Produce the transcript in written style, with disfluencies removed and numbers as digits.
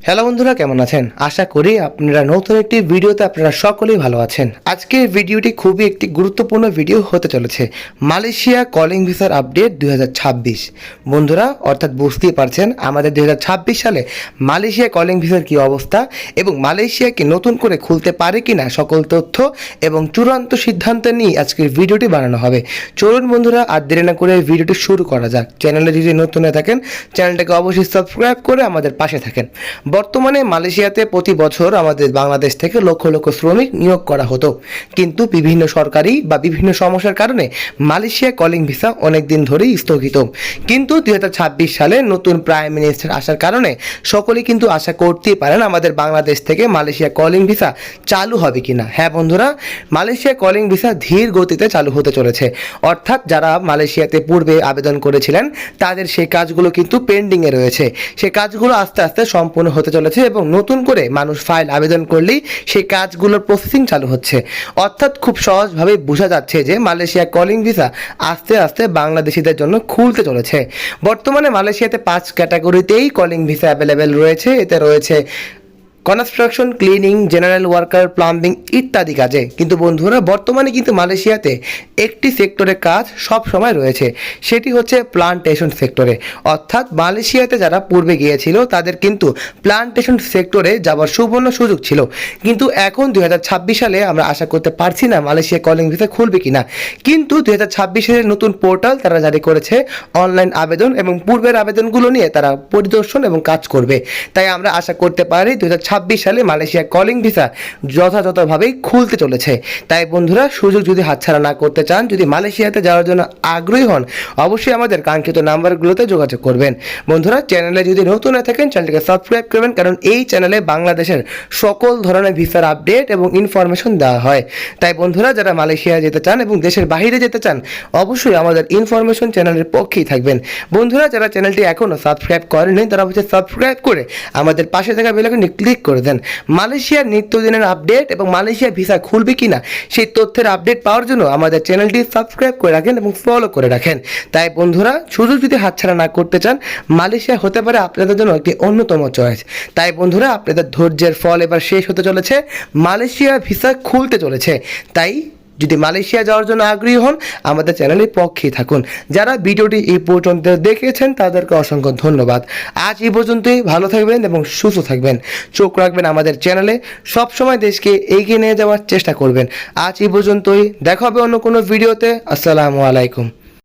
Hello বন্ধুরা, কেমন আছেন? আশা করি আপনারা নতুন একটি ভিডিওতে আপনারা সকলেই ভালো আছেন। আজকের ভিডিওটি খুবই একটি গুরুত্বপূর্ণ ভিডিও হতে চলেছে। মালয়েশিয়া কলিং ভিসার আপডেট 2026। বন্ধুরা, অর্থাৎ বুঝতেই পারছেন আমাদের 2026 সালে মালয়েশিয়া কলিং ভিসার কী অবস্থা এবং মালয়েশিয়াকে নতুন করে খুলতে পারে কি না সকল তথ্য এবং চূড়ান্ত সিদ্ধান্ত নিয়ে আজকের ভিডিওটি বানানো হবে। চলুন বন্ধুরা, আর দেরি না করে ভিডিওটি শুরু করা যাক। চ্যানেলে যদি নতুন হয়ে থাকেন চ্যানেলটাকে অবশ্যই সাবস্ক্রাইব করে আমাদের পাশে থাকেন। বর্তমানে মালয়েশিয়াতে প্রতি বছর আমাদের বাংলাদেশ থেকে লক্ষ লক্ষ শ্রমিক নিয়োগ করা হতো, কিন্তু বিভিন্ন সরকারি বা বিভিন্ন সমস্যার কারণে মালয়েশিয়া কলিং ভিসা অনেক দিন ধরেই স্থগিত। কিন্তু 2026 সালে নতুন প্রাইম মিনিস্টার আসার কারণে সকলেই কিন্তু আশা করতেই পারেন আমাদের বাংলাদেশ থেকে মালয়েশিয়া কলিং ভিসা চালু হবে কিনা। হ্যাঁ বন্ধুরা, মালয়েশিয়া কলিং ভিসা ধীর গতিতে চালু হতে চলেছে। অর্থাৎ যারা মালয়েশিয়াতে পূর্বে আবেদন করেছিলেন তাদের সেই কাজগুলো কিন্তু পেন্ডিংয়ে রয়েছে। সেই কাজগুলো আস্তে আস্তে সম্পূর্ণ হতে চলেছে এবং নতুন করে মানুষ ফাইল আবেদন করলেই সেই কাজগুলোর প্রসেসিং চালু হচ্ছে। অর্থাৎ খুব সহজভাবে বোঝা যাচ্ছে যে মালয়েশিয়া কলিং ভিসা আস্তে আস্তে বাংলাদেশিদের জন্য খুলতে চলেছে। বর্তমানে মালয়েশিয়াতে 5 ক্যাটাগরিতেই কলিং ভিসা অ্যাভেলেবেল রয়েছে। এতে রয়েছে construction, cleaning, general worker, plumbing ইত্যাদি কাজে। কিন্তু বন্ধুরা, বর্তমানে কিন্তু মালয়েশিয়াতে একটি সেক্টরে কাজ সব সময় রয়েছে, সেটি হচ্ছে প্লান্টেশন সেক্টরে। অর্থাৎ মালয়েশিয়াতে যারা পূর্বে গিয়েছিল তাদের কিন্তু প্লান্টেশন সেক্টরে যাওয়ার সুবর্ণ সুযোগ ছিল। কিন্তু এখন 2026 সালে আমরা আশা করতে পারছি না মালয়েশিয়া কলিং ভিসা খুলবে কিনা। কিন্তু 2026 সালের নতুন পোর্টাল তারা জারি করেছে অনলাইন আবেদন এবং পূর্বের আবেদনগুলো নিয়ে তারা পরিদর্শন এবং কাজ করবে। তাই আমরা আশা করতে পারি 2026 সালে মালয়েশিয়া কলিং ভিসা যথাযথভাবেই খুলতে চলেছে। তাই বন্ধুরা, সুযোগ যদি হাতছাড়া না করতে চান, যদি মালয়েশিয়াতে যাওয়ার জন্য আগ্রহী হন, অবশ্যই আমাদের কাঙ্ক্ষিত নাম্বারগুলোতে যোগাযোগ করবেন। বন্ধুরা, চ্যানেলে যদি নতুন হয়ে থাকেন চ্যানেলটিকে সাবস্ক্রাইব করবেন, কারণ এই চ্যানেলে বাংলাদেশের সকল ধরনের ভিসার আপডেট এবং ইনফরমেশন দেওয়া হয়। তাই বন্ধুরা, যারা মালয়েশিয়া যেতে চান এবং দেশের বাইরে যেতে চান, অবশ্যই আমাদের ইনফরমেশন চ্যানেলের পক্ষেই থাকবেন। বন্ধুরা, যারা চ্যানেলটি এখনও সাবস্ক্রাইব করেননি তারা অবশ্যই সাবস্ক্রাইব করে আমাদের পাশে থাকা বেল আইকনে ক্লিক করে দেন। মালয়েশিয়ার নিত্যদিনের আপডেট এবং মালয়েশিয়া ভিসা খুলবে কিনা সেই তথ্যের আপডেট পাওয়ার জন্য আমাদের চ্যানেলটি সাবস্ক্রাইব করে রাখেন এবং ফলো করে রাখেন। তাই বন্ধুরা, সুযোগ যদি হাতছাড়া না করতে চান, মালয়েশিয়া হতে পারে আপনাদের জন্য একটি অন্যতম চয়েস। তাই বন্ধুরা, আপনাদের ধৈর্যের ফল এবার শেষ হতে চলেছে, মালয়েশিয়া ভিসা খুলতে চলেছে। তাই যদি মালয়েশিয়া যাওয়ার জন্য আগ্রহী হন, আমাদের চ্যানেলের পক্ষেই থাকুন। যারা ভিডিওটি এই পর্যন্ত দেখেছেন তাদেরকে অসংখ্য ধন্যবাদ। আজ এই পর্যন্তই। ভালো থাকবেন এবং সুস্থ থাকবেন। চোখ রাখবেন আমাদের চ্যানেলে, সবসময় দেশকে এগিয়ে নিয়ে যাওয়ার চেষ্টা করবেন। আজ এই পর্যন্তই। দেখা হবে অন্য কোনো ভিডিওতে। আসসালামু আলাইকুম।